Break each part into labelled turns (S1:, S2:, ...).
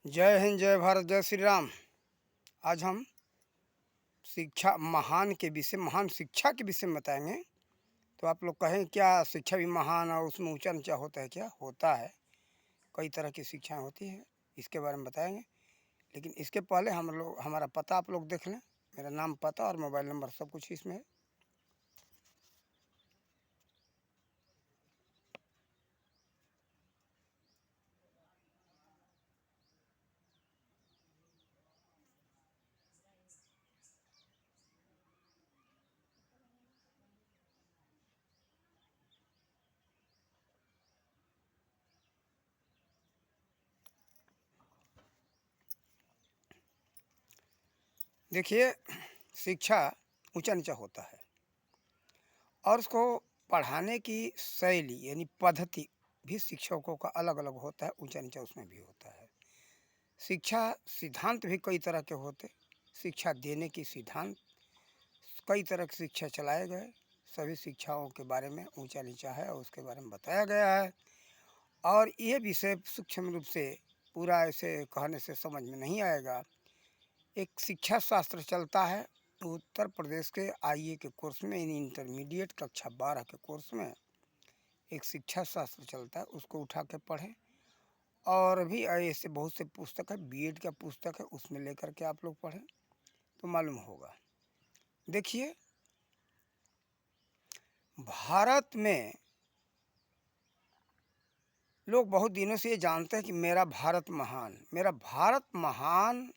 S1: जय हिंद, जय भारत, जय श्री राम। आज हम शिक्षा महान शिक्षा के विषय में बताएंगे। तो आप लोग कहें क्या शिक्षा भी महान और उसमें ऊंचा नीचा होता है? क्या होता है? कई तरह की शिक्षाएं होती है, इसके बारे में बताएंगे। लेकिन इसके पहले हम लोग हमारा पता आप लोग देख लें। मेरा नाम, पता और मोबाइल नंबर सब कुछ इसमें है। देखिए, शिक्षा ऊंचा नीचा होता है और उसको पढ़ाने की शैली यानी पद्धति भी शिक्षकों का अलग अलग होता है। ऊंचा नीचा उसमें भी होता है। शिक्षा सिद्धांत भी कई तरह के होते। शिक्षा देने की सिद्धांत कई तरह की शिक्षा चलाए गए। सभी शिक्षाओं के बारे में ऊंचा नीचा है और उसके बारे में बताया गया है। और ये विषय सूक्ष्म रूप से पूरा ऐसे कहने से समझ में नहीं आएगा। एक शिक्षा शास्त्र चलता है उत्तर प्रदेश के आईए के कोर्स में, यानी इंटरमीडिएट कक्षा 12 के कोर्स में एक शिक्षा शास्त्र चलता है। उसको उठा के पढ़ें। और भी ऐसे बहुत से पुस्तक है, बीएड का पुस्तक है, उसमें लेकर के आप लोग पढ़ें तो मालूम होगा। देखिए, भारत में लोग बहुत दिनों से ये जानते हैं कि मेरा भारत महान, मेरा भारत महान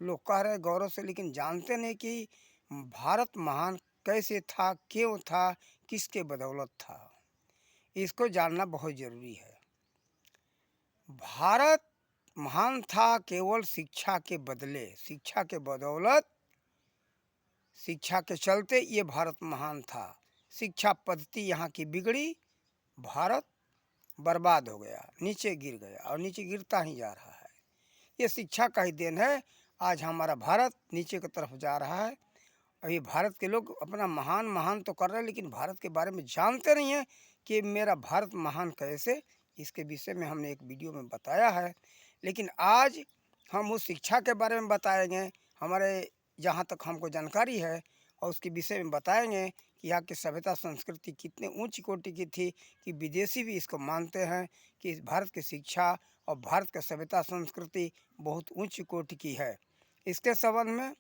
S1: लोग कह रहे हैं गौरव से, लेकिन जानते नहीं कि भारत महान कैसे था, क्यों था, किसके बदौलत था। इसको जानना बहुत ज़रूरी है। भारत महान था केवल शिक्षा के बदले, शिक्षा के बदौलत, शिक्षा के चलते ये भारत महान था। शिक्षा पद्धति यहाँ की बिगड़ी, भारत बर्बाद हो गया, नीचे गिर गया और नीचे गिरता ही जा रहा है। ये शिक्षा का ही देन है। आज हमारा भारत नीचे की तरफ जा रहा है। और ये भारत के लोग अपना महान महान तो कर रहे हैं, लेकिन भारत के बारे में जानते नहीं हैं कि मेरा भारत महान कैसे। इसके विषय में हमने एक वीडियो में बताया है। लेकिन आज हम उस शिक्षा के बारे में बताएंगे, हमारे जहाँ तक हमको जानकारी है, और उसके विषय में बताएंगे कि यहाँ की सभ्यता संस्कृति कितने ऊंची कोटि की थी कि विदेशी भी इसको मानते हैं कि इस भारत की शिक्षा और भारत की सभ्यता संस्कृति बहुत ऊंची कोटि की है। इसके संबंध में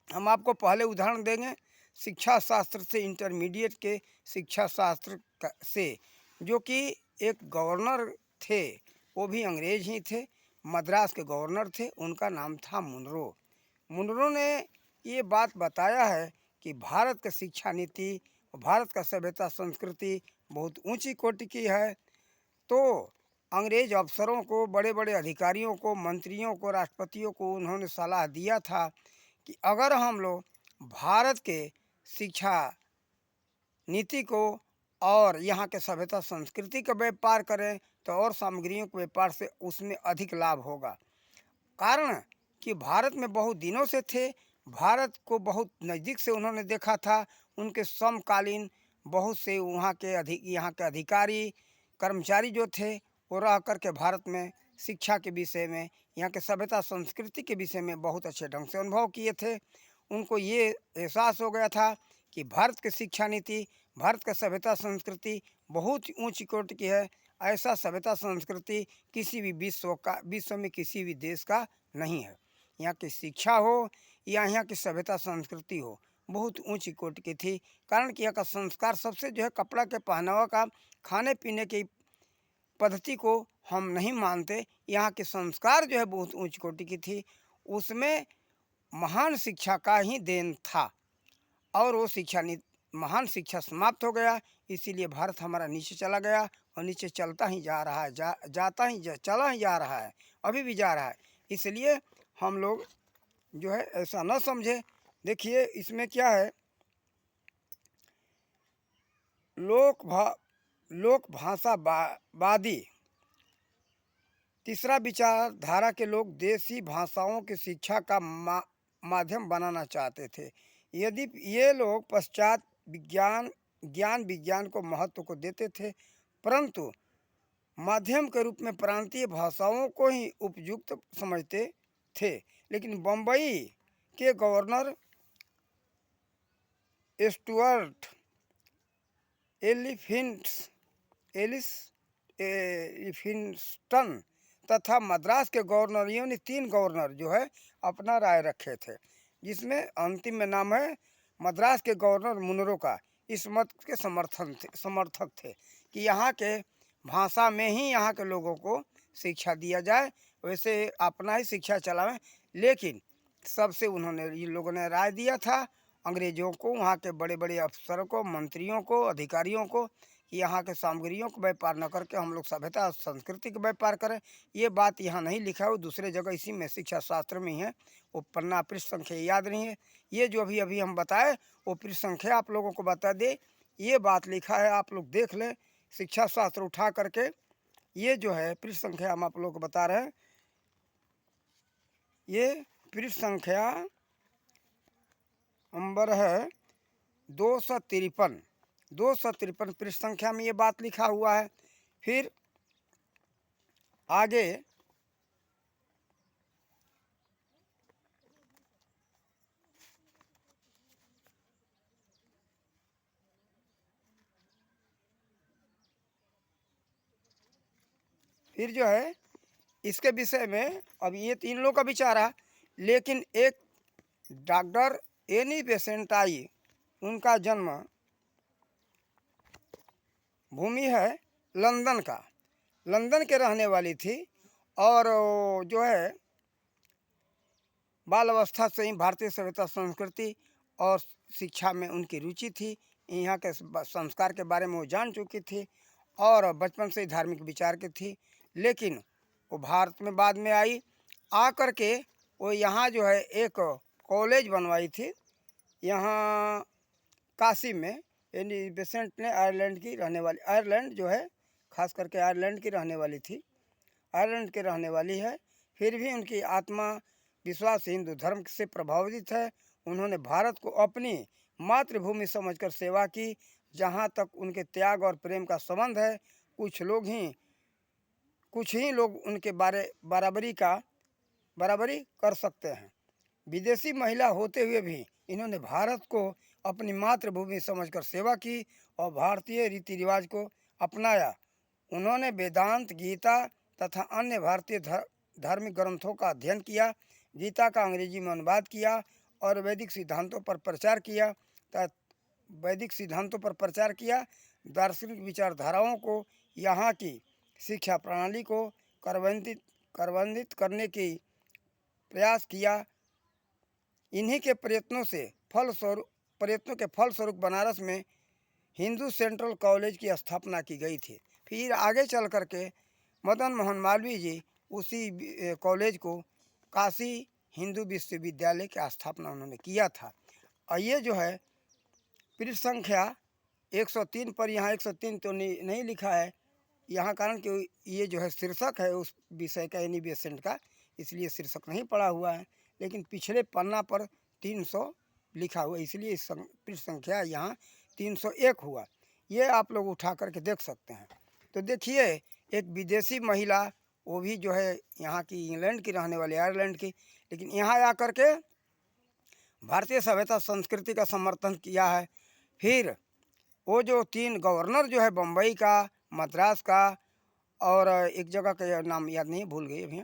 S1: हम आपको पहले उदाहरण देंगे शिक्षा शास्त्र से, इंटरमीडिएट के शिक्षा शास्त्र से, जो कि एक गवर्नर थे, वो भी अंग्रेज ही थे, मद्रास के गवर्नर थे। उनका नाम था मुनरो। मुनरो ने ये बात बताया है कि भारत की शिक्षा नीति और भारत का सभ्यता संस्कृति बहुत ऊंची कोटि की है। तो अंग्रेज अफसरों को, बड़े बड़े अधिकारियों को, मंत्रियों को, राष्ट्रपतियों को उन्होंने सलाह दिया था कि अगर हम लोग भारत के शिक्षा नीति को और यहाँ के सभ्यता संस्कृति का व्यापार करें तो और सामग्रियों के व्यापार से उसमें अधिक लाभ होगा। कारण कि भारत में बहुत दिनों से थे, भारत को बहुत नज़दीक से उन्होंने देखा था। उनके समकालीन बहुत से यहाँ के अधिकारी, कर्मचारी जो थे, वो रह कर के भारत में शिक्षा के विषय में, यहाँ के सभ्यता संस्कृति के विषय में बहुत अच्छे ढंग से अनुभव किए थे। उनको ये एहसास हो गया था कि भारत की शिक्षा नीति, भारत का सभ्यता संस्कृति बहुत ऊंची कोटि की है। ऐसा सभ्यता संस्कृति किसी भी विश्व में किसी भी देश का नहीं है। यहाँ की शिक्षा हो या यहाँ की सभ्यता संस्कृति हो, बहुत ऊंची कोटि की थी। कारण कि यहाँ का संस्कार सबसे जो है कपड़ा के पहनावा का, खाने पीने की पद्धति को हम नहीं मानते। यहाँ के संस्कार जो है बहुत ऊंची कोटि की थी। उसमें महान शिक्षा का ही देन था और वो महान शिक्षा समाप्त हो गया। इसीलिए भारत हमारा नीचे चला गया और नीचे चलता ही जा रहा है, चला ही जा रहा है, अभी भी जा रहा है। इसलिए हम लोग जो है ऐसा न समझे। देखिए, इसमें क्या है, लोक भाषावादी, तीसरा विचारधारा के लोग देसी भाषाओं की शिक्षा का माध्यम बनाना चाहते थे। यदि ये लोग पश्चात विज्ञान को महत्व को देते थे, परंतु माध्यम के रूप में प्रांतीय भाषाओं को ही उपयुक्त समझते थे। लेकिन बम्बई के गवर्नर स्टुअर्ट एलिफिंट्स एलिस एलिफिंस्टन तथा मद्रास के गवर्नरियों ने 3 गवर्नर जो है अपना राय रखे थे, जिसमें अंतिम में नाम है मद्रास के गवर्नर मुनरो का। इस मत के समर्थक थे कि यहाँ के भाषा में ही यहाँ के लोगों को शिक्षा दिया जाए, वैसे अपना ही शिक्षा चलावें। लेकिन सबसे उन्होंने इन लोगों ने राय दिया था अंग्रेजों को, वहाँ के बड़े बड़े अफसरों को, मंत्रियों को, अधिकारियों को कि यहाँ के सामग्रियों का व्यापार न करके हम लोग सभ्यता और संस्कृति का व्यापार करें। ये बात यहाँ नहीं लिखा है, वो दूसरे जगह इसी में शिक्षा शास्त्र में ही है। वो पन्ना पृष्ठ संख्या याद नहीं है। ये जो अभी अभी हम बताए वो पृष्ठ संख्या आप लोगों को बता दे। ये बात लिखा है, आप लोग देख लें शिक्षा शास्त्र उठा करके। ये जो है पृष्ठ संख्या हम आप लोग को बता रहे हैं। ये पृष्ठ संख्या नंबर है 253। 253 पृष्ठ संख्या में ये बात लिखा हुआ है। फिर आगे फिर जो है इसके विषय में अब ये 3 लोग का विचार है। लेकिन एक डॉक्टर एनी बेसेंट आई, उनका जन्म भूमि है लंदन का, लंदन के रहने वाली थी और जो है बाल अवस्था से ही भारतीय सभ्यता संस्कृति और शिक्षा में उनकी रुचि थी। यहाँ के संस्कार के बारे में वो जान चुकी थी और बचपन से ही धार्मिक विचार की थी। लेकिन वो भारत में बाद में आई, आ कर के वो यहाँ जो है एक कॉलेज बनवाई थी यहाँ काशी में। एनी बेसेंट ने आयरलैंड की रहने वाली, आयरलैंड जो है खास करके आयरलैंड की रहने वाली थी, आयरलैंड के रहने वाली है। फिर भी उनकी आत्मा विश्वास हिंदू धर्म से प्रभावित है। उन्होंने भारत को अपनी मातृभूमि समझकर सेवा की। जहाँ तक उनके त्याग और प्रेम का संबंध है, कुछ ही लोग उनके बराबरी कर सकते हैं। विदेशी महिला होते हुए भी इन्होंने भारत को अपनी मातृभूमि समझकर सेवा की और भारतीय रीति रिवाज को अपनाया। उन्होंने वेदांत, गीता तथा अन्य भारतीय धार्मिक ग्रंथों का अध्ययन किया, गीता का अंग्रेजी में अनुवाद किया और वैदिक सिद्धांतों पर प्रचार किया। दार्शनिक विचारधाराओं को, यहाँ की शिक्षा प्रणाली को करवंदित करने की प्रयास किया। इन्हीं के प्रयत्नों के फलस्वरूप बनारस में हिंदू सेंट्रल कॉलेज की स्थापना की गई थी। फिर आगे चल करके मदन मोहन मालवीय जी उसी कॉलेज को काशी हिंदू विश्वविद्यालय की स्थापना उन्होंने किया था। और ये जो है पृष्ठ संख्या 103 पर, यहाँ 103 तो नहीं लिखा है यहाँ, कारण कि ये जो है शीर्षक है उस विषय का, एनी बेसेंट का, इसलिए शीर्षक नहीं पड़ा हुआ है। लेकिन पिछले पन्ना पर 300 लिखा हुआ, इसलिए इस पृष्ठ संख्या यहाँ 301 हुआ। ये आप लोग उठा करके देख सकते हैं। तो देखिए एक विदेशी महिला, वो भी जो है यहाँ की इंग्लैंड की रहने वाली, आयरलैंड की, लेकिन यहाँ आकर के भारतीय सभ्यता संस्कृति का समर्थन किया है। फिर वो जो 3 गवर्नर जो है बम्बई का, मद्रास का और एक जगह का नाम याद नहीं, भूल गए अभी।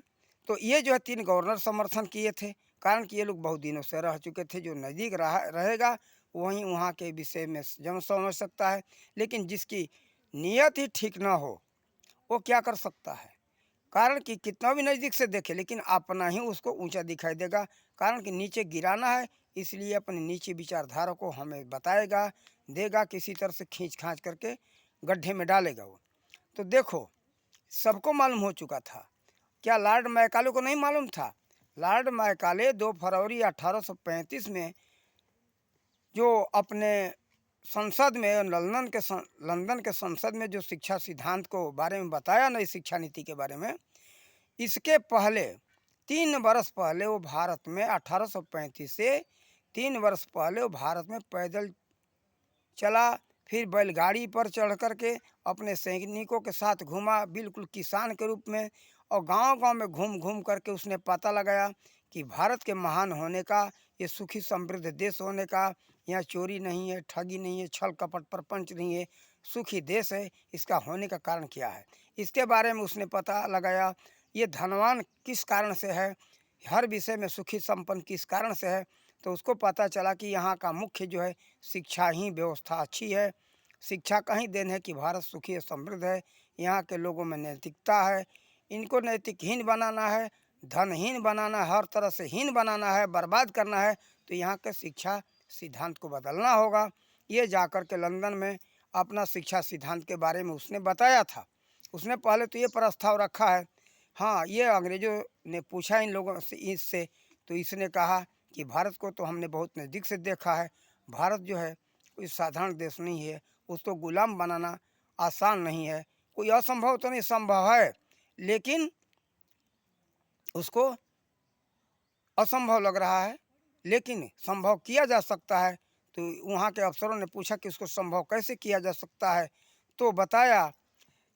S1: तो ये जो है 3 गवर्नर समर्थन किए थे, कारण कि ये लोग बहुत दिनों से रह चुके थे। जो नज़दीक रहेगा वहीं वहाँ के विषय में समझ सकता है। लेकिन जिसकी नीयत ही ठीक ना हो वो क्या कर सकता है, कारण कि कितना भी नज़दीक से देखे लेकिन अपना ही उसको ऊंचा दिखाई देगा। कारण कि नीचे गिराना है, इसलिए अपनी नीचे विचारधारा को हमें बताएगा, देगा, किसी तरह से खींच खांच करके गड्ढे में डालेगा वो। तो देखो सबको मालूम हो चुका था, क्या लॉर्ड मैकाले को नहीं मालूम था? लॉर्ड मैकाले 2 फरवरी 1835 में जो अपने संसद में, लंदन के संसद में जो शिक्षा सिद्धांत को बारे में बताया, नई शिक्षा नीति के बारे में, इसके पहले 3 वर्ष पहले वो भारत में 1835 से 3 वर्ष पहले वो भारत में पैदल चला, फिर बैलगाड़ी पर चढ़ कर के अपने सैनिकों के साथ घूमा बिल्कुल किसान के रूप में, और गांव-गांव में घूम घूम करके उसने पता लगाया कि भारत के महान होने का, ये सुखी समृद्ध देश होने का, यहाँ चोरी नहीं है, ठगी नहीं है, छल कपट प्रपंच नहीं है, सुखी देश है, इसका होने का कारण क्या है, इसके बारे में उसने पता लगाया। ये धनवान किस कारण से है, हर विषय में सुखी संपन्न किस कारण से है, तो उसको पता चला कि यहाँ का मुख्य जो है शिक्षा ही व्यवस्था अच्छी है। शिक्षा का ही देन है कि भारत सुखी और समृद्ध है। यहाँ के लोगों में नैतिकता है, इनको नैतिकहीन बनाना है, धनहीन बनाना है, हर तरह से हीन बनाना है, बर्बाद करना है, तो यहाँ के शिक्षा सिद्धांत को बदलना होगा। ये जाकर के लंदन में अपना शिक्षा सिद्धांत के बारे में उसने बताया था। उसने पहले तो ये प्रस्ताव रखा है, हाँ, ये अंग्रेज़ों ने पूछा इन लोगों से, इससे, तो इसने कहा कि भारत को तो हमने बहुत नज़दीक से देखा है, भारत जो है कोई साधारण देश नहीं है, उसको गुलाम बनाना आसान नहीं है, कोई असंभव तो नहीं, संभव है, लेकिन उसको असंभव लग रहा है, लेकिन संभव किया जा सकता है। तो वहाँ के अफसरों ने पूछा कि उसको संभव कैसे किया जा सकता है, तो बताया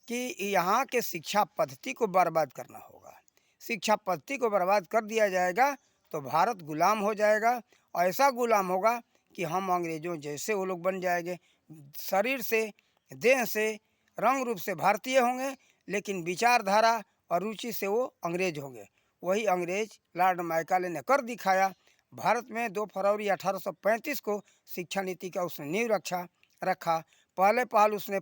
S1: कि यहाँ के शिक्षा पद्धति को बर्बाद करना होगा। शिक्षा पद्धति को बर्बाद कर दिया जाएगा तो भारत गुलाम हो जाएगा, ऐसा गुलाम होगा कि हम अंग्रेज़ों जैसे वो लोग बन जाएंगे, शरीर से, देह से, रंग रूप से भारतीय होंगे, लेकिन विचारधारा और रुचि से वो अंग्रेज होंगे। वही अंग्रेज लॉर्ड मैकाले ने कर दिखाया। भारत में 2 फरवरी 1835 को शिक्षा नीति का उसने नींव रखा। पहले पहल उसने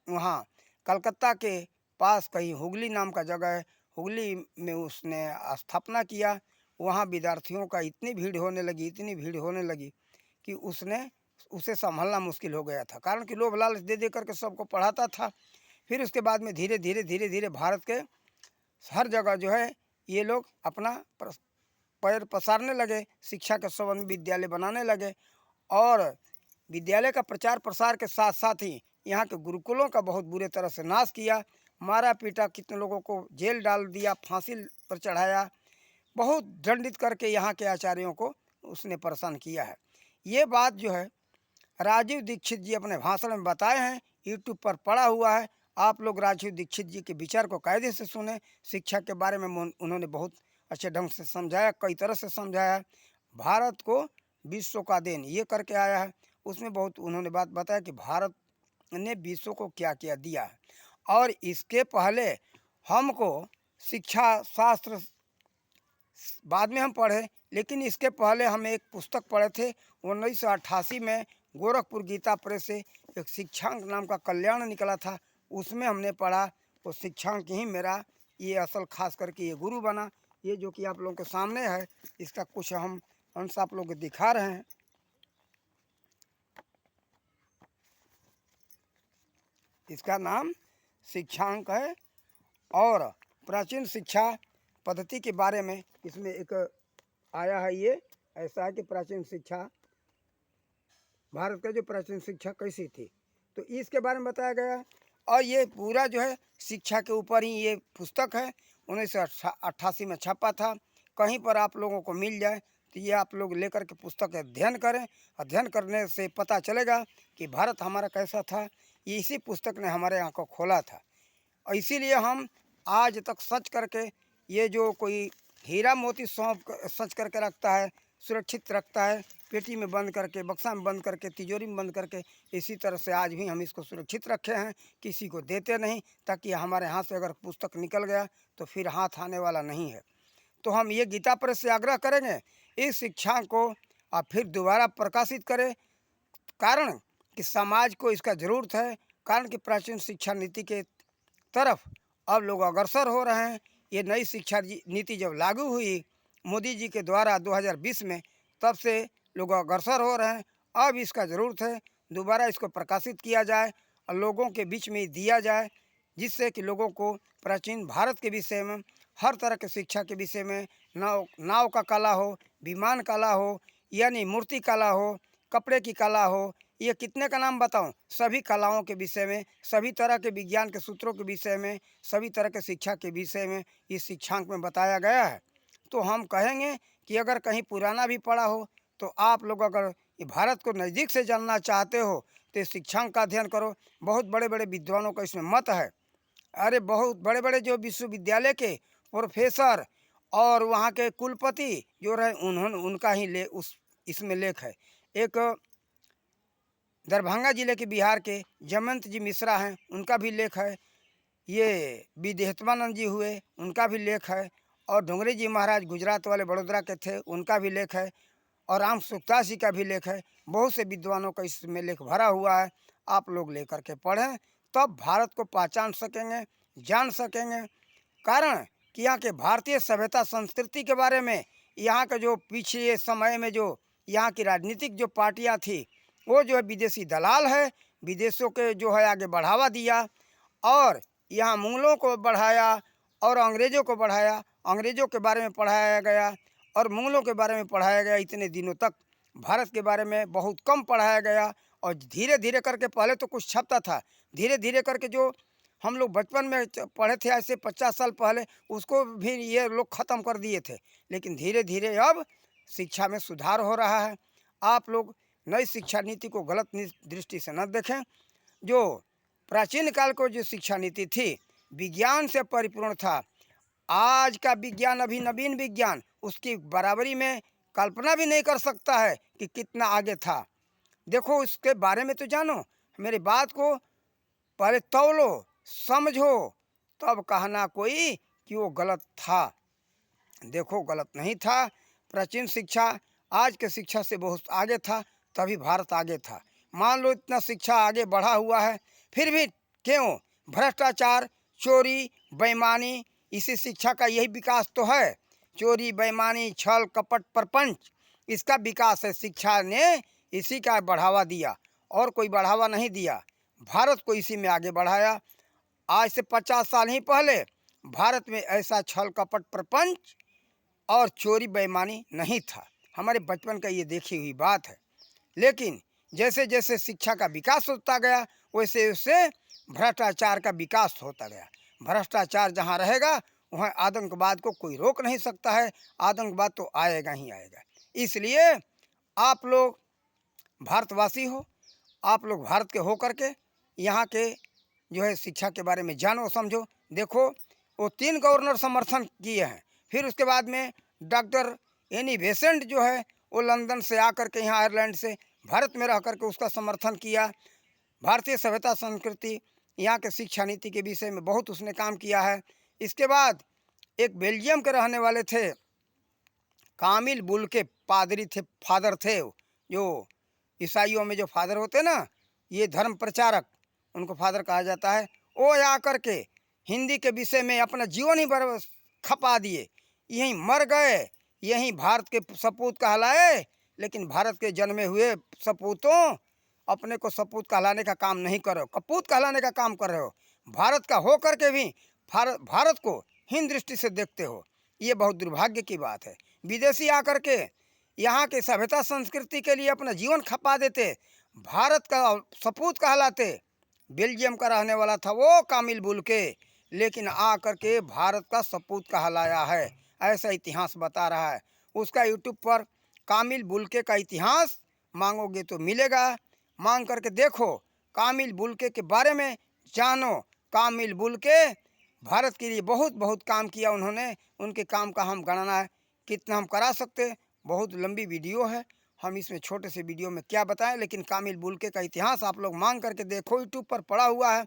S1: वहाँ कलकत्ता के पास कहीं हुगली नाम का जगह है, हुगली में उसने स्थापना किया। वहाँ विद्यार्थियों का इतनी भीड़ होने लगी, इतनी भीड़ होने लगी कि उसे संभालना मुश्किल हो गया था, कारण कि लोभ लालच दे दे करके सबको पढ़ाता था। फिर उसके बाद में धीरे धीरे भारत के हर जगह जो है ये लोग अपना पैर पसारने लगे, शिक्षा के संबंध विद्यालय बनाने लगे, और विद्यालय का प्रचार प्रसार के साथ साथ ही यहाँ के गुरुकुलों का बहुत बुरे तरह से नाश किया, मारा पीटा, कितने लोगों को जेल डाल दिया, फांसी पर चढ़ाया, बहुत दंडित करके यहाँ के आचार्यों को उसने परेशान किया है। ये बात जो है राजीव दीक्षित जी अपने भाषण में बताए हैं, यूट्यूब पर पड़ा हुआ है, आप लोग राजीव दीक्षित जी के विचार को कायदे से सुने। शिक्षा के बारे में उन्होंने बहुत अच्छे ढंग से समझाया, कई तरह से समझाया। भारत को विश्व का देन ये करके आया है, उसमें बहुत उन्होंने बात बताया कि भारत ने विश्व को क्या क्या दिया है। और इसके पहले हमको शिक्षा शास्त्र बाद में हम पढ़े, लेकिन इसके पहले हम एक पुस्तक पढ़े थे 1988 में, गोरखपुर गीता प्रेस से एक शिक्षांक नाम का कल्याण निकला था, उसमें हमने पढ़ा। वो शिक्षांक ही मेरा ये असल खास करके ये गुरु बना। ये जो कि आप लोगों के सामने है, इसका कुछ हम अंश आप लोगों को दिखा रहे हैं। इसका नाम शिक्षांक है, और प्राचीन शिक्षा पद्धति के बारे में इसमें एक आया है। ये ऐसा है कि प्राचीन शिक्षा, भारत का जो प्राचीन शिक्षा कैसी थी, तो इसके बारे में बताया गया। और ये पूरा जो है शिक्षा के ऊपर ही ये पुस्तक है, 1988 में छपा था। कहीं पर आप लोगों को मिल जाए तो ये आप लोग लेकर के पुस्तक अध्ययन करें। अध्ययन करने से पता चलेगा कि भारत हमारा कैसा था। ये इसी पुस्तक ने हमारे आँख को खोला था, और इसीलिए हम आज तक सच करके, ये जो कोई हीरा मोती सौंप सच करके रखता है, सुरक्षित रखता है, पेटी में बंद करके, बक्सा में बंद करके, तिजोरी में बंद करके, इसी तरह से आज भी हम इसको सुरक्षित रखे हैं, किसी को देते नहीं, ताकि हमारे हाथ से अगर पुस्तक निकल गया तो फिर हाथ आने वाला नहीं है। तो हम ये गीता प्रेस से आग्रह करेंगे इस शिक्षा को आप फिर दोबारा प्रकाशित करें, कारण कि समाज को इसका ज़रूरत है, कारण कि प्राचीन शिक्षा नीति के तरफ अब लोग अग्रसर हो रहे हैं। ये नई शिक्षा नीति जब लागू हुई मोदी जी के द्वारा 2020 में, तब से लोग अग्रसर हो रहे हैं। अब इसका ज़रूरत है दोबारा इसको प्रकाशित किया जाए और लोगों के बीच में दिया जाए, जिससे कि लोगों को प्राचीन भारत के विषय में, हर तरह के शिक्षा के विषय में, नाव का कला हो, विमान कला हो, यानी मूर्ति कला हो, कपड़े की कला हो, ये कितने का नाम बताऊं, सभी कलाओं के विषय में, सभी तरह के विज्ञान के सूत्रों के विषय में, सभी तरह के शिक्षा के विषय में इस शिक्षांक में बताया गया है। तो हम कहेंगे कि अगर कहीं पुराना भी पढ़ा हो तो आप लोग अगर ये भारत को नज़दीक से जानना चाहते हो तो शिक्षांक का अध्ययन करो। बहुत बड़े बड़े विद्वानों का इसमें मत है। अरे बहुत बड़े बड़े जो विश्वविद्यालय के प्रोफेसर और वहाँ के कुलपति जो रहे, उन्होंने उनका ही ले उस इसमें लेख है। एक दरभंगा जिले के बिहार के जयंत जी मिश्रा हैं, उनका भी लेख है। ये विदेहत्वानंद जी हुए, उनका भी लेख है। और डोंगरी जी महाराज गुजरात वाले बड़ोदरा के थे, उनका भी लेख है। और राम सुखदास जी का भी लेख है। बहुत से विद्वानों का इसमें लेख भरा हुआ है। आप लोग लेकर के पढ़ें, तब भारत को पहचान सकेंगे, जान सकेंगे। कारण कि यहाँ के भारतीय सभ्यता संस्कृति के बारे में, यहाँ का जो पिछले समय में जो यहाँ की राजनीतिक जो पार्टियाँ थी, वो जो है विदेशी दलाल है, विदेशों के जो है आगे बढ़ावा दिया और यहाँ मुगलों को बढ़ाया और अंग्रेज़ों को बढ़ाया। अंग्रेज़ों के बारे में पढ़ाया गया और मुगलों के बारे में पढ़ाया गया। इतने दिनों तक भारत के बारे में बहुत कम पढ़ाया गया। और धीरे धीरे करके, पहले तो कुछ छपता था, धीरे धीरे करके जो हम लोग बचपन में पढ़े थे ऐसे 50 साल पहले, उसको भी ये लोग ख़त्म कर दिए थे। लेकिन धीरे धीरे अब शिक्षा में सुधार हो रहा है। आप लोग नई शिक्षा नीति को गलत दृष्टि से न देखें। जो प्राचीन काल को जो शिक्षा नीति थी, विज्ञान से परिपूर्ण था। आज का विज्ञान, अभी नवीन विज्ञान, उसकी बराबरी में कल्पना भी नहीं कर सकता है कि कितना आगे था। देखो, उसके बारे में तो जानो, मेरी बात को पहले तौलो, समझो, तब कहना कोई कि वो गलत था। देखो, गलत नहीं था। प्राचीन शिक्षा आज के शिक्षा से बहुत आगे था, तभी भारत आगे था। मान लो इतना शिक्षा आगे बढ़ा हुआ है, फिर भी क्यों भ्रष्टाचार, चोरी, बेईमानी, इसी शिक्षा का यही विकास तो है। चोरी, बेईमानी, छल, कपट, प्रपंच, इसका विकास है। शिक्षा ने इसी का बढ़ावा दिया और कोई बढ़ावा नहीं दिया। भारत को इसी में आगे बढ़ाया। आज से 50 साल ही पहले भारत में ऐसा छल, कपट, प्रपंच और चोरी, बेईमानी नहीं था। हमारे बचपन का ये देखी हुई बात है। लेकिन जैसे जैसे शिक्षा का विकास होता गया, वैसे वैसे भ्रष्टाचार का विकास होता गया। भ्रष्टाचार जहाँ रहेगा, वहाँ आतंकवाद को कोई रोक नहीं सकता है। आतंकवाद तो आएगा ही आएगा। इसलिए आप लोग भारतवासी हो, आप लोग भारत के हो करके यहाँ के जो है शिक्षा के बारे में जानो, समझो। देखो, वो 3 गवर्नर समर्थन किए हैं। फिर उसके बाद में डॉक्टर एनी बेसेंट जो है, वो लंदन से आकर के यहाँ आयरलैंड से भारत में रह करके उसका समर्थन किया। भारतीय सभ्यता संस्कृति, यहाँ के शिक्षा नीति के विषय में बहुत उसने काम किया है। इसके बाद एक बेल्जियम के रहने वाले थे, कामिल बुल्के पादरी थे, फादर थे। जो ईसाइयों में जो फादर होते ना, ये धर्म प्रचारक, उनको फादर कहा जाता है। वो आकर के हिंदी के विषय में अपना जीवन ही खपा दिए, यहीं मर गए, यहीं भारत के सपूत कहलाए। लेकिन भारत के जन्मे हुए सपूतों, अपने को सपूत कहलाने का काम नहीं करो, कपूत कहलाने का काम कर रहे हो। भारत का हो करके भी भारत को हीन दृष्टि से देखते हो। ये बहुत दुर्भाग्य की बात है। विदेशी आकर के यहाँ के सभ्यता संस्कृति के लिए अपना जीवन खपा देते, भारत का सपूत कहलाते। बेल्जियम का रहने वाला था वो कामिल बुल्के, लेकिन आकर के भारत का सपूत कहलाया है, ऐसा इतिहास बता रहा है। उसका यूट्यूब पर कामिल बुल्के का इतिहास मांगोगे तो मिलेगा। मांग करके देखो, कामिल बुल्के के बारे में जानो। कामिल बुल्के भारत के लिए बहुत बहुत काम किया उन्होंने। उनके काम का हम गणना कितना हम करा सकते, बहुत लंबी वीडियो है, हम इसमें छोटे से वीडियो में क्या बताएं। लेकिन कामिल बुल्के का इतिहास आप लोग मांग करके देखो, यूट्यूब पर पड़ा हुआ है।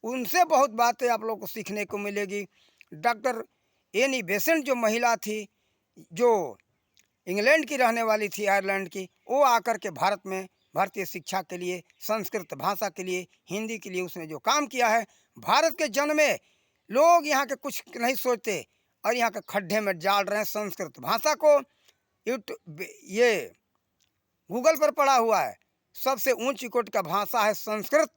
S1: उनसे बहुत बातें आप लोग को सीखने को मिलेगी। डॉक्टर एनी बेसेंट जो महिला थी, जो इंग्लैंड की रहने वाली थी, आयरलैंड की, वो आकर के भारत में भारतीय शिक्षा के लिए, संस्कृत भाषा के लिए, हिंदी के लिए उसने जो काम किया है, भारत के जन्म में लोग यहाँ के कुछ नहीं सोचते और यहाँ के खड्डे में डाल रहे हैं संस्कृत भाषा को। ये गूगल पर पड़ा हुआ है, सबसे ऊंची कोटि का भाषा है संस्कृत।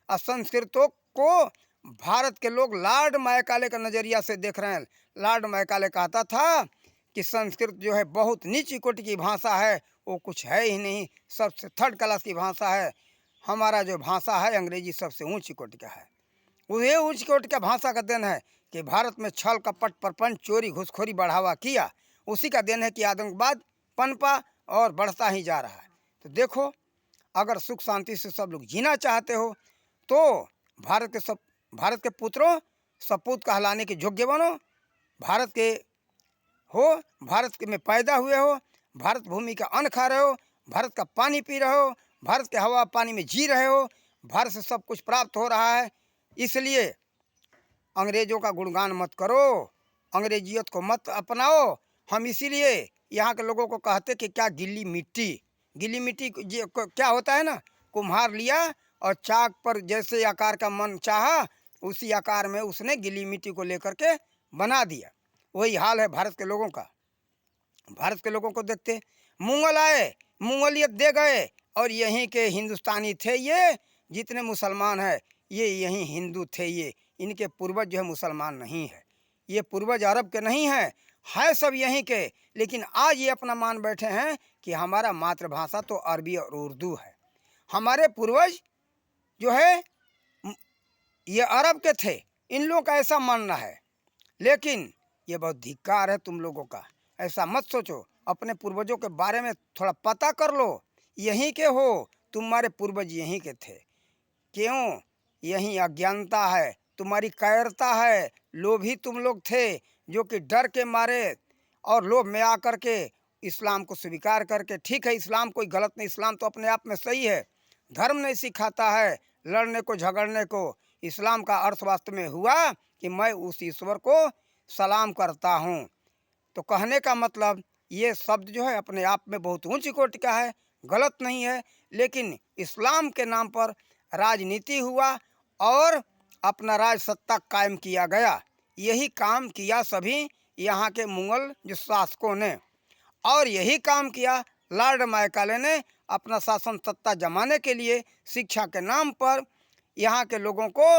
S1: और संस्कृतों को भारत के लोग लॉर्ड मैकाले का नज़रिया से देख रहे हैं। लॉर्ड मैकाले कहता था कि संस्कृत जो है बहुत नीची कोटि की भाषा है, वो कुछ है ही नहीं, सबसे 3rd क्लास की भाषा है। हमारा जो भाषा है अंग्रेजी सबसे ऊंची कोटि का है। वही ऊंची कोटि का भाषा का देन है कि भारत में छल, कपट, प्रपंच, चोरी, घुसखोरी बढ़ावा किया। उसी का देन है कि आतंकवाद पनपा और बढ़ता ही जा रहा है। तो देखो, अगर सुख शांति से सब लोग जीना चाहते हो तो भारत के पुत्रों सपूत कहलाने के योग्य बनो। भारत के हो, भारत के में पैदा हुए हो, भारत भूमि का अन्न खा रहे हो, भारत का पानी पी रहे हो, भारत के हवा पानी में जी रहे हो, भारत से सब कुछ प्राप्त हो रहा है। इसलिए अंग्रेजों का गुणगान मत करो, अंग्रेजियत को मत अपनाओ। हम इसीलिए यहाँ के लोगों को कहते कि क्या गिल्ली मिट्टी क्या होता है ना, कुम्हार लिया और चाक पर जैसे आकार का मन चाहा उसी आकार में उसने गिल्ली मिट्टी को लेकर के बना दिया। वही हाल है भारत के लोगों का। भारत के लोगों को देखते मुगल आए, मुगलियत दे गए और यहीं के हिंदुस्तानी थे। ये जितने मुसलमान हैं ये यहीं हिंदू थे। ये इनके पूर्वज जो है मुसलमान नहीं है, ये पूर्वज अरब के नहीं हैं, है सब यहीं के। लेकिन आज ये अपना मान बैठे हैं कि हमारा मातृभाषा तो अरबी और उर्दू है। हमारे पूर्वज जो है ये अरब के थे, इन लोगों का ऐसा मानना है। लेकिन ये बहुत धिक्कार है तुम लोगों का। ऐसा मत सोचो, अपने पूर्वजों के बारे में थोड़ा पता कर लो। यहीं के हो, तुम्हारे पूर्वज यहीं के थे। क्यों? यहीं अज्ञानता है, तुम्हारी कायरता है, लोभी तुम लोग थे जो कि डर के मारे और लोभ में आकर के इस्लाम को स्वीकार करके, ठीक है इस्लाम कोई गलत नहीं, इस्लाम तो अपने आप में सही है, धर्म नहीं सिखाता है लड़ने को झगड़ने को। इस्लाम का अर्थ वास्तव में हुआ कि मैं उस ईश्वर को सलाम करता हूँ। तो कहने का मतलब ये शब्द जो है अपने आप में बहुत ऊंची कोटि का है, गलत नहीं है। लेकिन इस्लाम के नाम पर राजनीति हुआ और अपना राज सत्ता कायम किया गया। यही काम किया सभी यहाँ के मुगल जो शासकों ने, और यही काम किया लॉर्ड मैकाले ने अपना शासन सत्ता जमाने के लिए। शिक्षा के नाम पर यहाँ के लोगों को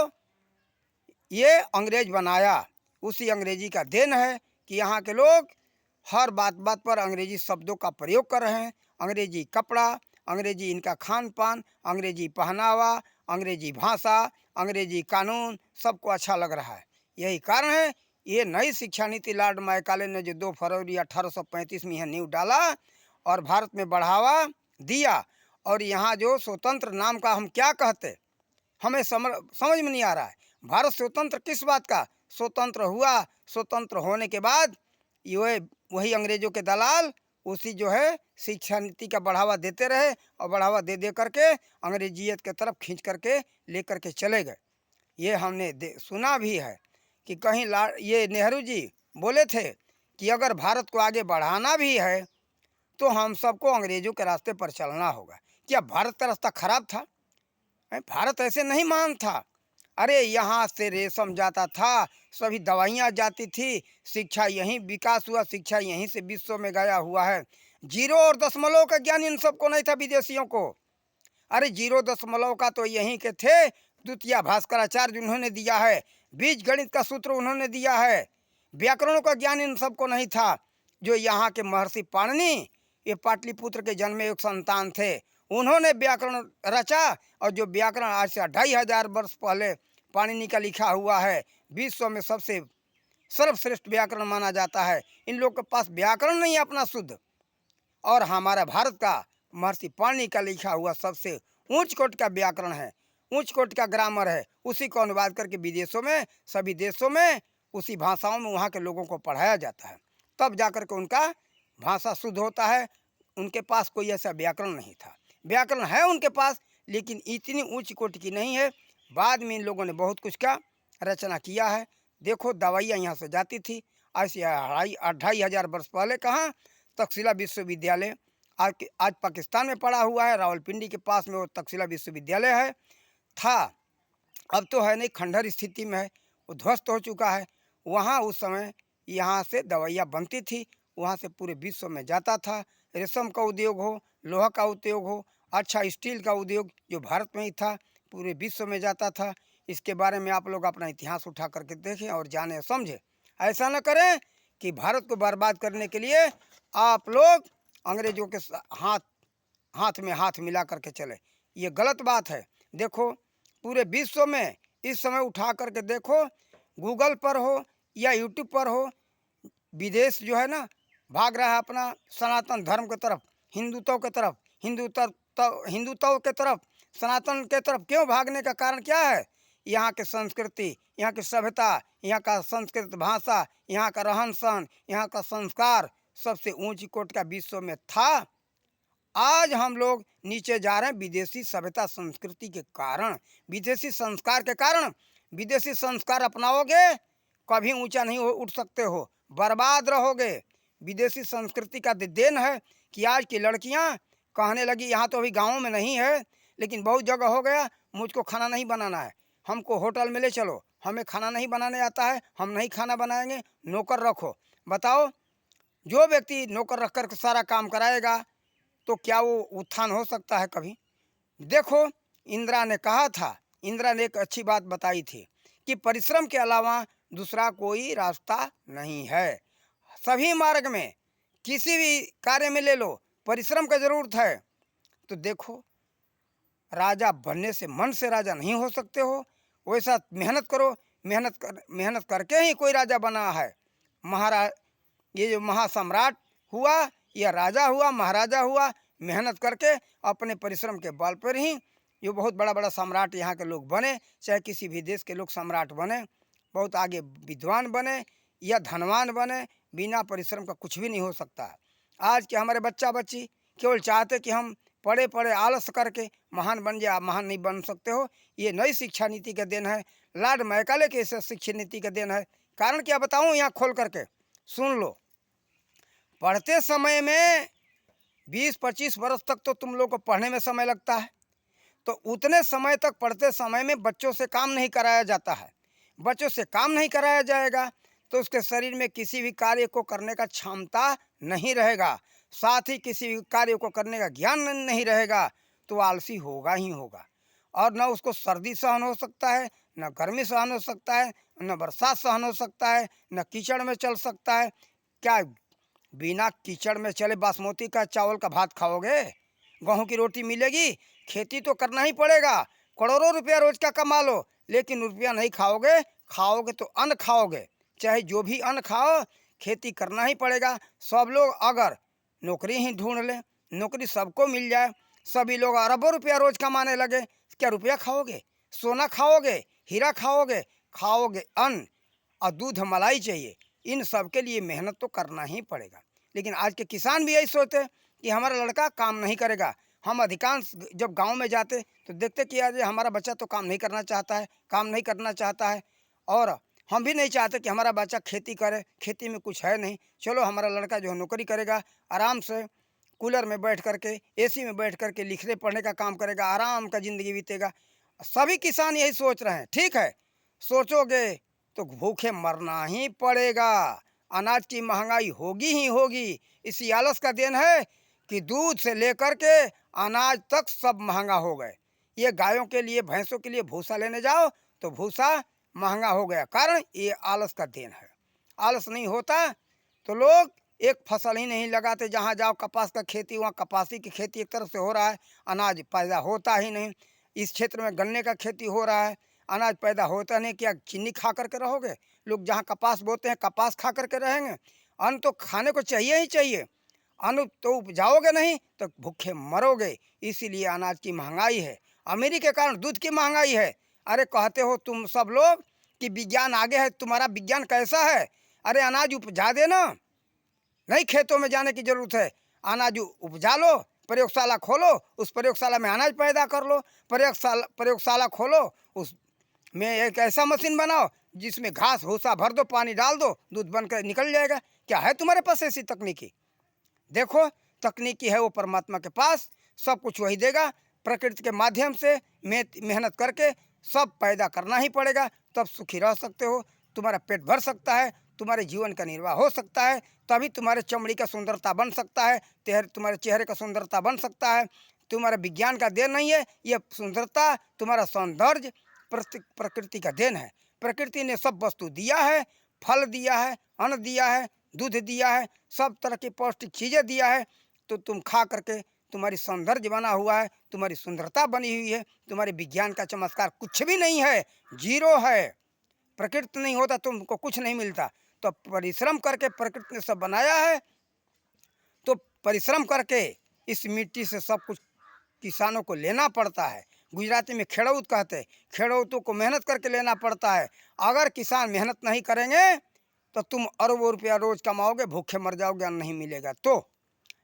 S1: ये अंग्रेज बनाया। उसी अंग्रेजी का देन है कि यहाँ के लोग हर बात बात पर अंग्रेजी शब्दों का प्रयोग कर रहे हैं। अंग्रेजी कपड़ा, अंग्रेजी इनका खान पान, अंग्रेजी पहनावा, अंग्रेजी भाषा, अंग्रेजी कानून सबको अच्छा लग रहा है। यही कारण है ये नई शिक्षा नीति लॉर्ड मैकाले ने जो 2 फरवरी 1835 में यह नींव डाला और भारत में बढ़ावा दिया। और यहाँ जो स्वतंत्र नाम का हम क्या कहते, हमें समझ में नहीं आ रहा है। भारत स्वतंत्र किस बात का स्वतंत्र हुआ? स्वतंत्र होने के बाद ये वही अंग्रेजों के दलाल उसी जो है शिक्षा नीति का बढ़ावा देते रहे और बढ़ावा दे दे करके अंग्रेजियत के तरफ खींच करके लेकर के चले गए। ये हमने सुना भी है कि कहीं ये नेहरू जी बोले थे कि अगर भारत को आगे बढ़ाना भी है तो हम सबको अंग्रेजों के रास्ते पर चलना होगा। क्या भारत का रास्ता खराब था? भारत ऐसे नहीं मान था। अरे यहाँ से रेशम जाता था, सभी दवाइयाँ जाती थी, शिक्षा यहीं विकास हुआ, शिक्षा यहीं से विश्व में गया हुआ है। 0 और दशमलव का ज्ञान इन सबको नहीं था विदेशियों को। अरे 0 दशमलव का तो यहीं के थे द्वितीय भास्कराचार्य उन्होंने दिया है, बीज गणित का सूत्र उन्होंने दिया है। व्याकरणों का ज्ञान इन सबको नहीं था। जो यहाँ के महर्षि पाणिनि ये पाटलिपुत्र के जन्मे एक संतान थे, उन्होंने व्याकरण रचा। और जो व्याकरण आज से 2500 वर्ष पहले पाणिनि का लिखा हुआ है, विश्व में सबसे सर्वश्रेष्ठ व्याकरण माना जाता है। इन लोगों के पास व्याकरण नहीं है अपना शुद्ध, और हमारा भारत का महर्षि पाणिनि का लिखा हुआ सबसे ऊंच कोट का व्याकरण है, ऊंच कोट का ग्रामर है। उसी को अनुवाद करके विदेशों में, सभी देशों में उसी भाषाओं में वहाँ के लोगों को पढ़ाया जाता है, तब जाकर के उनका भाषा शुद्ध होता है। उनके पास कोई ऐसा व्याकरण नहीं था। व्याकरण है उनके पास लेकिन इतनी ऊंची कोटि की नहीं है। बाद में इन लोगों ने बहुत कुछ का रचना किया है। देखो दवाइयाँ यहाँ से जाती थी आज से 2500 वर्ष पहले। कहाँ? तक्षशिला विश्वविद्यालय आज पाकिस्तान में पड़ा हुआ है, रावलपिंडी के पास में वो तक्षशिला विश्वविद्यालय है था। अब तो है नहीं, खंडहर स्थिति में है, वो ध्वस्त हो चुका है। वहाँ उस समय यहाँ से दवाइयाँ बनती थी, वहाँ से पूरे विश्व में जाता था। रेशम का उद्योग हो, लोहा का उद्योग हो, अच्छा स्टील का उद्योग जो भारत में ही था पूरे विश्व में जाता था। इसके बारे में आप लोग अपना इतिहास उठा करके देखें और जाने समझें। ऐसा न करें कि भारत को बर्बाद करने के लिए आप लोग अंग्रेजों के हाथ में हाथ मिला करके चले। ये गलत बात है। देखो पूरे विश्व में इस समय उठा करके देखो, गूगल पर हो या यूट्यूब पर हो, विदेश जो है ना भाग रहा है अपना सनातन धर्म की तरफ, हिंदुत्व की तरफ। हिंदुत्व हिंदुत्व के तरफ, सनातन के तरफ क्यों भागने का कारण क्या है? यहाँ की संस्कृति, यहाँ की सभ्यता, यहाँ का संस्कृत भाषा, यहाँ का रहन सहन, यहाँ का संस्कार सबसे ऊंची कोटि का विश्व में था। आज हम लोग नीचे जा रहे हैं विदेशी सभ्यता संस्कृति के कारण, विदेशी संस्कार के कारण। विदेशी संस्कार अपनाओगे कभी ऊंचा नहीं उठ सकते हो, बर्बाद रहोगे। विदेशी संस्कृति का देन है कि आज की लड़कियां कहने लगी, यहाँ तो अभी गाँव में नहीं है लेकिन बहुत जगह हो गया, मुझको खाना नहीं बनाना है, हमको होटल में ले चलो, हमें खाना नहीं बनाने आता है, हम नहीं खाना बनाएंगे, नौकर रखो। बताओ, जो व्यक्ति नौकर रख कर सारा काम कराएगा तो क्या वो उत्थान हो सकता है कभी? देखो, इंदिरा ने कहा था, इंदिरा ने एक अच्छी बात बताई थी कि परिश्रम के अलावा दूसरा कोई रास्ता नहीं है। सभी मार्ग में, किसी भी कार्य में ले लो, परिश्रम का जरूरत है। तो देखो, राजा बनने से, मन से राजा नहीं हो सकते हो, वैसा मेहनत करो, मेहनत करके ही कोई राजा बना है। महाराज, ये जो महासम्राट हुआ, यह राजा हुआ, महाराजा हुआ, मेहनत करके अपने परिश्रम के बल पर ही ये बहुत बड़ा बड़ा सम्राट यहाँ के लोग बने। चाहे किसी भी देश के लोग सम्राट बने, बहुत आगे विद्वान बने या धनवान बने, बिना परिश्रम का कुछ भी नहीं हो सकता। आज के हमारे बच्चा बच्ची केवल चाहते कि हम पढ़े पढ़े आलस करके महान बन जाए। महान नहीं बन सकते हो। ये नई शिक्षा नीति का देन है, लॉर्ड मैकाले के शिक्षा नीति का देन है। कारण क्या बताऊँ, यहाँ खोल करके सुन लो। पढ़ते समय में 20-25 वर्ष तक तो तुम लोग को पढ़ने में समय लगता है, तो उतने समय तक पढ़ते समय में बच्चों से काम नहीं कराया जाता है। बच्चों से काम नहीं कराया जाएगा तो उसके शरीर में किसी भी कार्य को करने का क्षमता नहीं रहेगा, साथ ही किसी भी कार्य को करने का ज्ञान नहीं रहेगा, तो आलसी होगा ही होगा। और न उसको सर्दी सहन हो सकता है, न गर्मी सहन हो सकता है, न बरसात सहन हो सकता है, न कीचड़ में चल सकता है। क्या बिना कीचड़ में चले बासमती का चावल का भात खाओगे? गेहूं की रोटी मिलेगी? खेती तो करना ही पड़ेगा। करोड़ों रुपया रोज का कमा लो, लेकिन रुपया नहीं खाओगे। खाओगे तो अन्न खाओगे, चाहे जो भी अन्न खाओ, खेती करना ही पड़ेगा। सब लोग अगर नौकरी ही ढूंढ लें, नौकरी सबको मिल जाए, सभी लोग अरबों रुपया रोज कमाने लगे, क्या रुपया खाओगे? सोना खाओगे? हीरा खाओगे? खाओगे अन्न और दूध मलाई चाहिए। इन सब के लिए मेहनत तो करना ही पड़ेगा। लेकिन आज के किसान भी यही सोचते कि हमारा लड़का काम नहीं करेगा। हम अधिकांश जब गांव में जाते तो देखते कि यार हमारा बच्चा तो काम नहीं करना चाहता है, काम नहीं करना चाहता है। और हम भी नहीं चाहते कि हमारा बच्चा खेती करे, खेती में कुछ है नहीं, चलो हमारा लड़का जो है नौकरी करेगा, आराम से कूलर में बैठ करके, एसी में बैठ करके लिखने पढ़ने का काम करेगा, आराम का ज़िंदगी बीतेगा। सभी किसान यही सोच रहे हैं। ठीक है, सोचोगे तो भूखे मरना ही पड़ेगा। अनाज की महंगाई होगी ही होगी। इसी आलस का देन है कि दूध से लेकर के अनाज तक सब महंगा हो गए। ये गायों के लिए, भैंसों के लिए भूसा लेने जाओ तो भूसा महंगा हो गया। कारण ये आलस का देन है। आलस नहीं होता तो लोग एक फसल ही नहीं लगाते। जहाँ जाओ कपास का खेती, वहाँ कपासी की खेती एक तरफ से हो रहा है, अनाज पैदा होता ही नहीं। इस क्षेत्र में गन्ने का खेती हो रहा है, अनाज पैदा होता नहीं। क्या चीनी खा करके रहोगे? लोग जहाँ कपास बोते हैं कपास खा करके रहेंगे? अन्न तो खाने को चाहिए ही चाहिए। अन्न तो उपजाओगे नहीं तो भूखे मरोगे। इसीलिए अनाज की महंगाई है। अमीरी के कारण दूध की महंगाई है। अरे कहते हो तुम सब लोग कि विज्ञान आगे है, तुम्हारा विज्ञान कैसा है? अरे अनाज उपजा देना, नहीं खेतों में जाने की जरूरत है। अनाज उपजा लो, प्रयोगशाला खोलो, उस प्रयोगशाला में अनाज पैदा कर लो। प्रयोगशाला खोलो, उस में एक ऐसा मशीन बनाओ जिसमें घास भूसा भर दो, पानी डाल दो, दूध बनकर निकल जाएगा। क्या है तुम्हारे पास ऐसी तकनीकी? देखो, तकनीकी है वो परमात्मा के पास, सब कुछ वही देगा। प्रकृति के माध्यम से मेहनत करके सब पैदा करना ही पड़ेगा, तब सुखी रह सकते हो। तुम्हारा पेट भर सकता है, तुम्हारे जीवन का निर्वाह हो सकता है, तभी तुम्हारे चमड़ी का सुंदरता बन सकता है, तुम्हारे चेहरे का सुंदरता बन सकता है। तुम्हारा विज्ञान का देन नहीं है ये सुंदरता, तुम्हारा सौंदर्य प्रकृति का देन है। प्रकृति ने सब वस्तु दिया है, फल दिया है, अन्न दिया है, दूध दिया है, सब तरह की पौष्टिक चीज़ें दिया है। तो तुम खा करके तुम्हारी सौंदर्य बना हुआ है, तुम्हारी सुंदरता बनी हुई है। तुम्हारे विज्ञान का चमत्कार कुछ भी नहीं है, जीरो है। प्रकृति नहीं होता तुमको कुछ नहीं मिलता। तो परिश्रम करके प्रकृति ने सब बनाया है, तो परिश्रम करके इस मिट्टी से सब कुछ किसानों को लेना पड़ता है। गुजराती में खेड़ौत कहते हैं, खेड़ौतों को मेहनत करके लेना पड़ता है। अगर किसान मेहनत नहीं करेंगे तो तुम अरबों रुपया रोज कमाओगे, भूखे मर जाओगे, अन्न नहीं मिलेगा। तो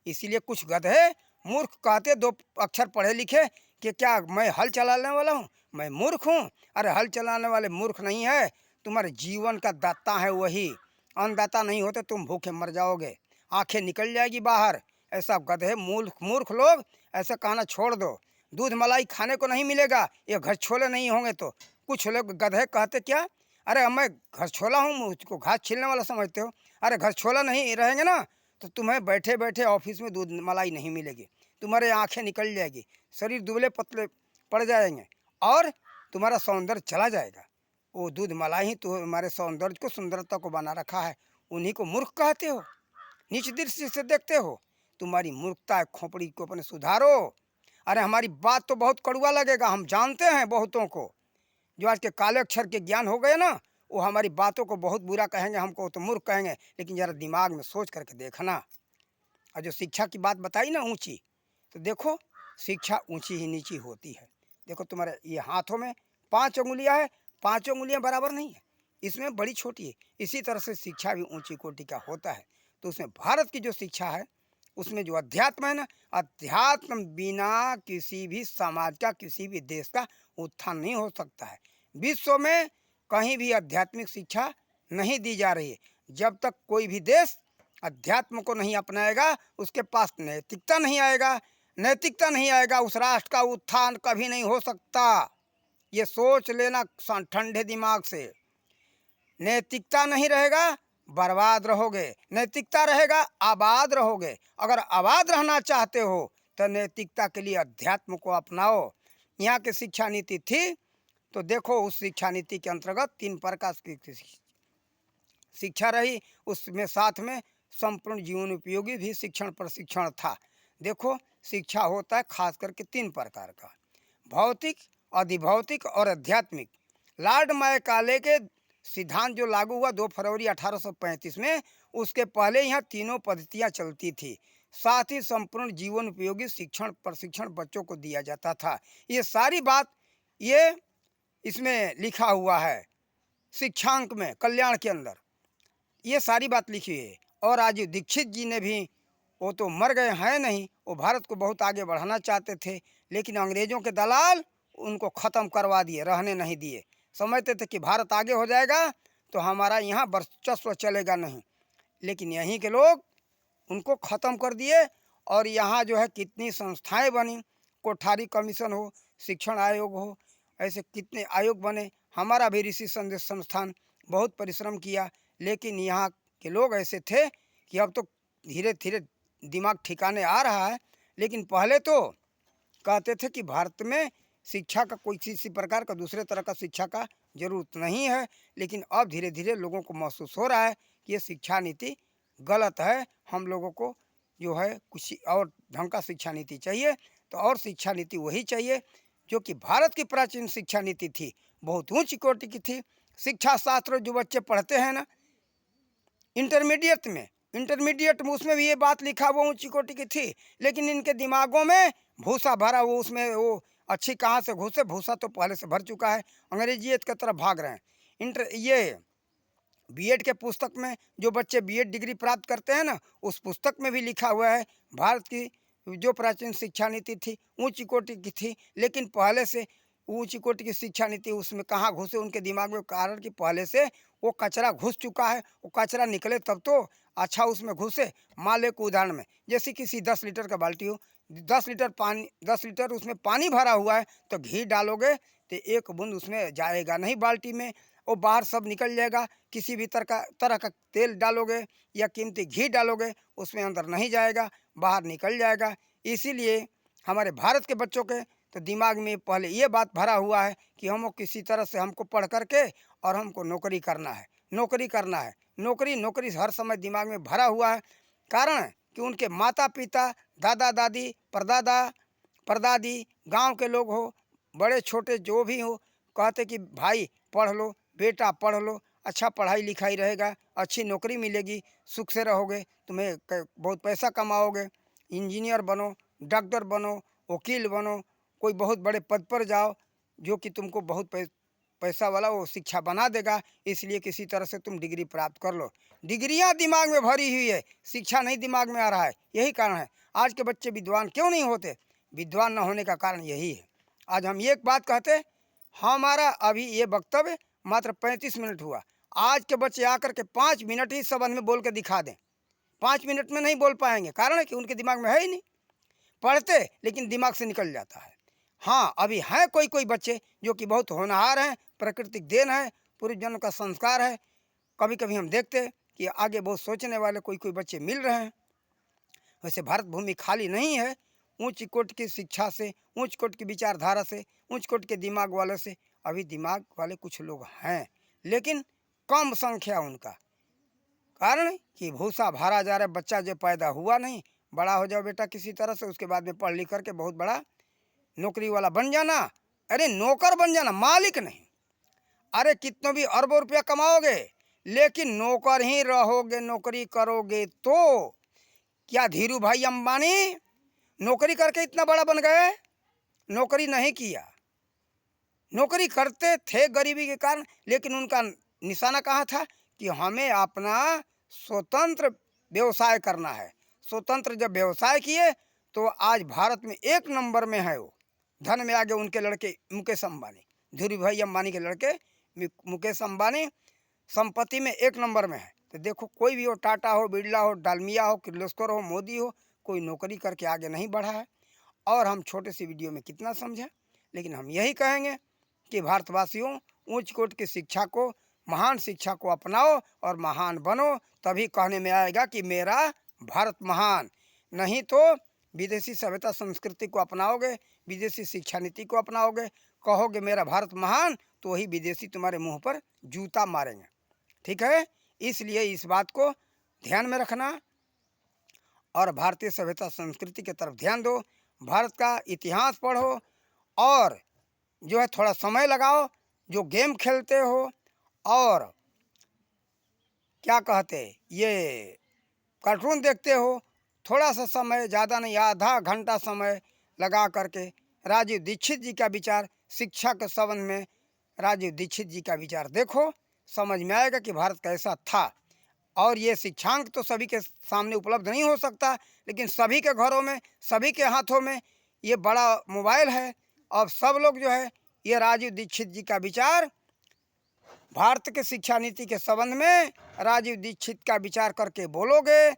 S1: इसीलिए कुछ गधे मूर्ख कहते, दो अक्षर पढ़े लिखे, कि क्या मैं हल चलाने वाला हूँ, मैं मूर्ख हूँ। अरे हल चलाने वाले मूर्ख नहीं है, तुम्हारे जीवन का दाता है वही। अन्नदाता नहीं होते तुम भूखे मर जाओगे, आंखें निकल जाएगी बाहर। ऐसा गधे मूर्ख मूर्ख लोग ऐसा कहना छोड़ दो। दूध मलाई खाने को नहीं मिलेगा, ये घर छोले नहीं होंगे तो। कुछ लोग गधे कहते क्या, अरे मैं घर छोला हूँ, मुझको घास छीलने वाला समझते हो। अरे घर छोला नहीं रहेंगे ना तो तुम्हें बैठे बैठे ऑफिस में दूध मलाई नहीं मिलेगी, तुम्हारे आंखें निकल जाएगी, शरीर दुबले पतले पड़ जाएंगे और तुम्हारा सौंदर्य चला जाएगा। वो दूध मलाई ही तो हमारे सौंदर्य को, सुंदरता को बना रखा है। उन्हीं को मूर्ख कहते हो, नीच दृष्टि से देखते हो। तुम्हारी मूर्खता है, खोपड़ी को अपने सुधारो। अरे हमारी बात तो बहुत कड़वा लगेगा, हम जानते हैं बहुतों को जो आज के काले अक्षर के ज्ञान हो गए ना, वो हमारी बातों को बहुत बुरा कहेंगे, हमको तो मूर्ख कहेंगे। लेकिन जरा दिमाग में सोच करके देखना। और जो शिक्षा की बात बताई ना ऊंची, तो देखो शिक्षा ऊंची ही नीची होती है। देखो तुम्हारे ये हाथों में 5 उंगलियां है, 5 उंगलियां बराबर नहीं है, इसमें बड़ी छोटी है। इसी तरह से शिक्षा भी ऊंची कोटि का होता है। तो उसमें भारत की जो शिक्षा है, उसमें जो अध्यात्म है ना, अध्यात्म बिना किसी भी समाज का, किसी भी देश का उत्थान नहीं हो सकता है। विश्व में कहीं भी आध्यात्मिक शिक्षा नहीं दी जा रही है। जब तक कोई भी देश अध्यात्म को नहीं अपनाएगा, उसके पास नैतिकता नहीं आएगा, नैतिकता नहीं आएगा, उस राष्ट्र का उत्थान कभी नहीं हो सकता। ये सोच लेना ठंडे दिमाग से। नैतिकता नहीं रहेगा, बर्बाद रहोगे। नैतिकता रहेगा, आबाद रहोगे। अगर आबाद रहना चाहते हो तो नैतिकता के लिए अध्यात्म को अपनाओ। यहाँ की शिक्षा नीति थी, तो देखो उस शिक्षा नीति के अंतर्गत 3 प्रकार की शिक्षा रही। उसमें साथ में संपूर्ण जीवन उपयोगी भी शिक्षण प्रशिक्षण था। देखो शिक्षा होता है खास करके 3 प्रकार का, भौतिक, अधिभौतिक और आध्यात्मिक। लॉर्ड मैकाले के सिद्धांत जो लागू हुआ 2 फरवरी 1835 में, उसके पहले यहाँ तीनों पद्धतियाँ चलती थी। साथ ही संपूर्ण जीवन उपयोगी शिक्षण प्रशिक्षण बच्चों को दिया जाता था। ये सारी बात ये इसमें लिखा हुआ है, शिक्षांक में, कल्याण के अंदर ये सारी बात लिखी है। और आज दीक्षित जी ने भी, वो तो मर गए हैं नहीं, वो भारत को बहुत आगे बढ़ाना चाहते थे, लेकिन अंग्रेजों के दलाल उनको ख़त्म करवा दिए, रहने नहीं दिए। समझते थे कि भारत आगे हो जाएगा तो हमारा यहाँ वर्चस्व चलेगा नहीं, लेकिन यहीं के लोग उनको ख़त्म कर दिए। और यहाँ जो है कितनी संस्थाएं बनी, कोठारी कमीशन हो, शिक्षण आयोग हो, ऐसे कितने आयोग बने। हमारा भी ऋषि संदेश संस्थान बहुत परिश्रम किया, लेकिन यहाँ के लोग ऐसे थे कि अब तो धीरे धीरे दिमाग ठिकाने आ रहा है। लेकिन पहले तो कहते थे कि भारत में शिक्षा का कोई किसी प्रकार का दूसरे तरह का शिक्षा का जरूरत नहीं है। लेकिन अब धीरे धीरे लोगों को महसूस हो रहा है कि ये शिक्षा नीति गलत है, हम लोगों को जो है कुछ और ढंग का शिक्षा नीति चाहिए। तो और शिक्षा नीति वही चाहिए जो कि भारत की प्राचीन शिक्षा नीति थी, बहुत ऊंची कोटि की थी। शिक्षा शास्त्र जो बच्चे पढ़ते हैं ना इंटरमीडिएट में उसमें भी ये बात लिखा, वो ऊंची कोटि की थी, लेकिन इनके दिमागों में भूसा भरा, वो उसमें वो अच्छी कहाँ से घुसे, भूसा तो पहले से भर चुका है, अंग्रेजियत की तरफ भाग रहे हैं। ये बीएड के पुस्तक में जो बच्चे बीएड डिग्री प्राप्त करते हैं ना, उस पुस्तक में भी लिखा हुआ है भारत की जो प्राचीन शिक्षा नीति थी ऊंची कोटि की थी। लेकिन पहले से ऊंची कोटि की शिक्षा नीति उसमें कहाँ घुसे उनके दिमाग में, कारण कि पहले से वो कचरा घुस चुका है, वो कचरा निकले तब तो अच्छा उसमें घुसे। मान लो को उदाहरण में, जैसे किसी 10 लीटर का बाल्टी हो, 10 लीटर पानी, 10 लीटर उसमें पानी भरा हुआ है, तो घी डालोगे तो एक बूंद उसमें जाएगा नहीं बाल्टी में, वो बाहर सब निकल जाएगा। किसी भी तरह का तेल डालोगे या कीमती घी डालोगे, उसमें अंदर नहीं जाएगा, बाहर निकल जाएगा। इसीलिए हमारे भारत के बच्चों के तो दिमाग में पहले ये बात भरा हुआ है कि हमको किसी तरह से हमको पढ़ करके और हमको नौकरी करना है, नौकरी करना है, नौकरी नौकरी हर समय दिमाग में भरा हुआ है। कारण कि उनके माता पिता, दादा दादी, परदादा परदादी, गांव के लोग हो, बड़े छोटे जो भी हो, कहते कि भाई पढ़ लो, बेटा पढ़ लो, अच्छा पढ़ाई लिखाई रहेगा, अच्छी नौकरी मिलेगी, सुख से रहोगे, तुम्हें बहुत पैसा कमाओगे, इंजीनियर बनो, डॉक्टर बनो, वकील बनो, कोई बहुत बड़े पद पर जाओ, जो कि तुमको बहुत पैसा वाला वो शिक्षा बना देगा। इसलिए किसी तरह से तुम डिग्री प्राप्त कर लो। डिग्रियां दिमाग में भरी हुई है, शिक्षा नहीं दिमाग में आ रहा है। यही कारण है आज के बच्चे विद्वान क्यों नहीं होते। विद्वान न होने का कारण यही है। आज हम एक बात कहते, हमारा अभी ये वक्तव्य मात्र 35 मिनट हुआ। आज के बच्चे आकर के 5 मिनट ही इस संबंध में बोल के दिखा दें, 5 मिनट में नहीं बोल पाएंगे। कारण है कि उनके दिमाग में है ही नहीं। पढ़ते लेकिन दिमाग से निकल जाता है। हाँ, अभी हैं कोई कोई बच्चे जो कि बहुत होनहार हैं, प्राकृतिक देन है, पूर्व जन्म का संस्कार है। कभी कभी हम देखते हैं कि आगे बहुत सोचने वाले कोई कोई बच्चे मिल रहे हैं। वैसे भारत भूमि खाली नहीं है। ऊंच कोट की शिक्षा से, ऊंच कोट की विचारधारा से, ऊंच कोट के दिमाग वालों से अभी दिमाग वाले कुछ लोग हैं, लेकिन कम संख्या उनका। कारण कि भूसा भरा जा रहा है। बच्चा जो पैदा हुआ नहीं, बड़ा हो जाओ बेटा किसी तरह से, उसके बाद में पढ़ लिख करके बहुत बड़ा नौकरी वाला बन जाना। अरे नौकर बन जाना, मालिक नहीं। अरे कितनों भी अरबों रुपया कमाओगे, लेकिन नौकर ही रहोगे, नौकरी करोगे तो। क्या धीरू भाई अंबानी नौकरी करके इतना बड़ा बन गए? नौकरी नहीं किया, नौकरी करते थे गरीबी के कारण, लेकिन उनका निशाना कहाँ था कि हमें अपना स्वतंत्र व्यवसाय करना है। स्वतंत्र जब व्यवसाय किए तो आज भारत में 1 नंबर में है वो। धन में आगे उनके लड़के मुकेश अंबानी, धीरू भाई अंबानी के लड़के मुकेश अंबानी संपत्ति में 1 नंबर में है। तो देखो कोई भी हो, टाटा हो, बिरला हो, डालमिया हो, किर्लोस्कर हो, मोदी हो, कोई नौकरी करके आगे नहीं बढ़ा है। और हम छोटे सी वीडियो में कितना समझें, लेकिन हम यही कहेंगे कि भारतवासियों, ऊंच कोट की शिक्षा को, महान शिक्षा को अपनाओ और महान बनो। तभी कहने में आएगा कि मेरा भारत महान। नहीं तो विदेशी सभ्यता संस्कृति को अपनाओगे, विदेशी शिक्षा नीति को अपनाओगे, कहोगे मेरा भारत महान, तो वही विदेशी तुम्हारे मुंह पर जूता मारेंगे। ठीक है, इसलिए इस बात को ध्यान में रखना और भारतीय सभ्यता संस्कृति की तरफ ध्यान दो। भारत का इतिहास पढ़ो और जो है थोड़ा समय लगाओ। जो गेम खेलते हो और क्या कहते ये कार्टून देखते हो, थोड़ा सा समय, ज़्यादा नहीं, आधा घंटा समय लगा करके राजीव दीक्षित जी का विचार शिक्षा के संबंध में, राजीव दीक्षित जी का विचार देखो, समझ में आएगा कि भारत कैसा था। और ये शिक्षांक तो सभी के सामने उपलब्ध नहीं हो सकता, लेकिन सभी के घरों में, सभी के हाथों में ये बड़ा मोबाइल है। अब सब लोग जो है ये राजीव दीक्षित जी का विचार, भारत के शिक्षा नीति के संबंध में राजीव दीक्षित का विचार करके बोलोगे।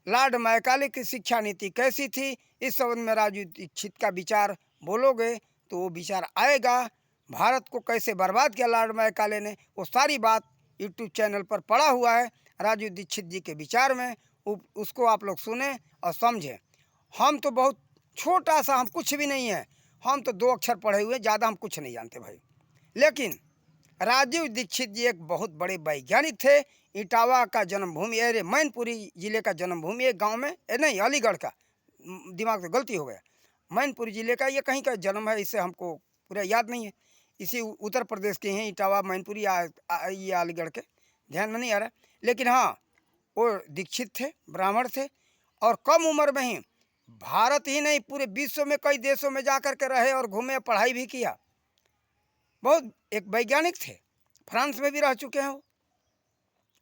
S1: लॉर्ड मैकाले की शिक्षा नीति कैसी थी, इस संबंध में राजीव दीक्षित का विचार बोलोगे तो वो विचार आएगा। भारत को कैसे बर्बाद किया लॉर्ड मैकाले ने, वो सारी बात यूट्यूब चैनल पर पड़ा हुआ है राजीव दीक्षित जी के विचार में। उसको आप लोग सुने और समझें। हम तो बहुत छोटा सा, हम कुछ भी नहीं है, हम तो 2 अक्षर पढ़े हुए, ज़्यादा हम कुछ नहीं जानते भाई। लेकिन राजीव दीक्षित जी एक बहुत बड़े वैज्ञानिक थे। इटावा का जन्मभूमि, अरे मैनपुरी जिले का जन्मभूमि, एक गांव में, नहीं अलीगढ़ का, दिमाग से गलती हो गया, मैनपुरी जिले का ये कहीं का जन्म है, इससे हमको पूरा याद नहीं है। इसी उत्तर प्रदेश के हैं इटावा, मैनपुरी, ये अलीगढ़ के, ध्यान में नहीं आ रहा। लेकिन हाँ, वो दीक्षित थे, ब्राह्मण थे और कम उम्र में ही भारत ही नहीं पूरे विश्व में कई देशों में जा कर के रहे और घूमे, पढ़ाई भी किया। बहुत एक वैज्ञानिक थे, फ्रांस में भी रह चुके हैं वो।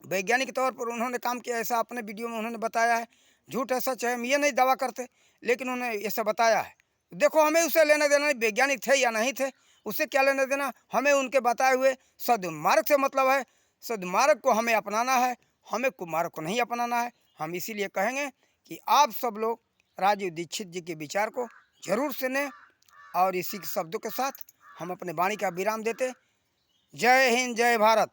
S1: वैज्ञानिक के तौर पर उन्होंने काम किया, ऐसा अपने वीडियो में उन्होंने बताया है। झूठ है सच है हम ये नहीं दावा करते, लेकिन उन्होंने ऐसा बताया है। देखो हमें उससे लेना देना नहीं, वैज्ञानिक थे या नहीं थे, उससे क्या लेना देना। हमें उनके बताए हुए सद्मार्ग से मतलब है। सद्मार्ग को हमें अपनाना है, हमें कुमार्ग को नहीं अपनाना है। हम इसीलिए कहेंगे कि आप सब लोग राजीव दीक्षित जी के विचार को जरूर सुने। और इसी शब्दों के साथ हम अपने वाणी का विराम देते। जय हिंद, जय भारत।